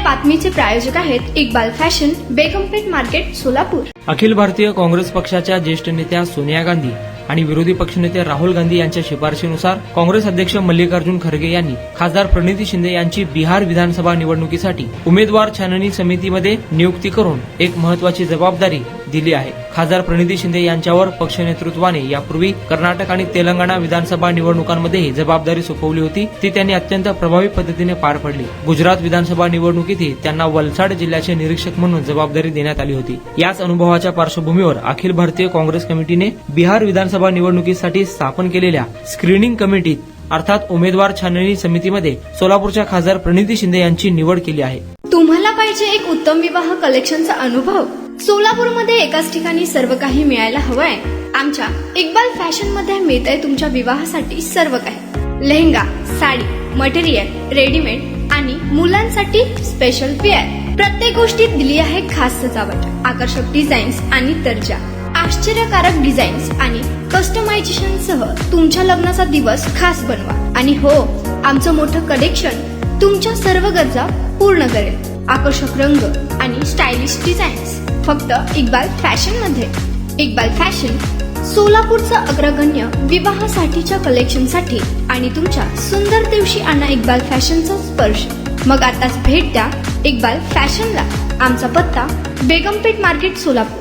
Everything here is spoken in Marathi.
बातमीचे प्रायोजक आहेत इक्बाल फॅशन, बेगमपेठ मार्केट, सोलापूर। अखिल भारतीय काँग्रेस पक्षाच्या ज्येष्ठ नेत्या सोनिया गांधी आणि विरोधी पक्षनेते राहुल गांधी यांच्या शिफारशीनुसार काँग्रेस अध्यक्ष मल्लिकार्जुन खरगे यांनी खासदार प्रणिती शिंदे यांची बिहार विधानसभा निवडणुकीसाठी उमेदवार छाननी समितीमध्ये नियुक्ती करून एक महत्वाची जबाबदारी दिली आहे। खासदार प्रणिती शिंदे यांच्यावर पक्ष नेतृत्वाने यापूर्वी कर्नाटक आणि तेलंगणा विधानसभा निवडणुकांमध्ये जबाबदारी सोपवली होती, ती त्यांनी अत्यंत प्रभावी पद्धतीने पार पडली। गुजरात विधानसभा निवडणुकीतही त्यांना वलसाड जिल्ह्याचे निरीक्षक म्हणून जबाबदारी देण्यात आली होती। याच अनुभवाच्या पार्श्वभूमीवर अखिल भारतीय काँग्रेस कमिटीने बिहार विधानसभा निवडणुकीसाठी स्थापन केलेल्या स्क्रीनिंग कमिटीत अर्थात उमेदवार छाननी समितीमध्ये सोलापूरच्या खासदार प्रणिती शिंदे यांची निवड केली आहे। तुम्हाला पाहिजे एक उत्तम विवाह कलेक्शनचा अनुभव? सोलापूरमध्ये एकाच ठिकाणी सर्व काही मिळायला हवंय? आमच्या इक्बाल फॅशन मध्ये मिळतंय तुमच्या विवाहासाठी सर्व काही। लेहंगा, साडी, मटेरियल, रेडीमेड आणि मुलांसाठी स्पेशल वेअर। प्रत्येक गोष्टीत दिली आहे खास सजावट, आकर्षक डिझाईन्स आणि दर्जा, आश्चर्यकारक डिझाईन्स आणि कस्टमायझेशन सह तुमच्या लग्नाचा दिवस खास बनवा। आणि हो, आमचं मोठं कलेक्शन तुमच्या सर्व गरजा पूर्ण करेल। आकर्षक रंग आणि स्टायलिश डिझाईन्स फक्त इक्बाल फॅशन मध्ये। इक्बाल फॅशन सोलापूरचा अग्रगण्य विवाहासाठीच्या कलेक्शनसाठी आणि तुमच्या सुंदर दिवशी आणा इक्बाल फॅशनचा स्पर्श। मग आताच भेट द्या इक्बाल फॅशनला। आमचा पत्ता बेगमपेठ मार्केट, सोलापूर।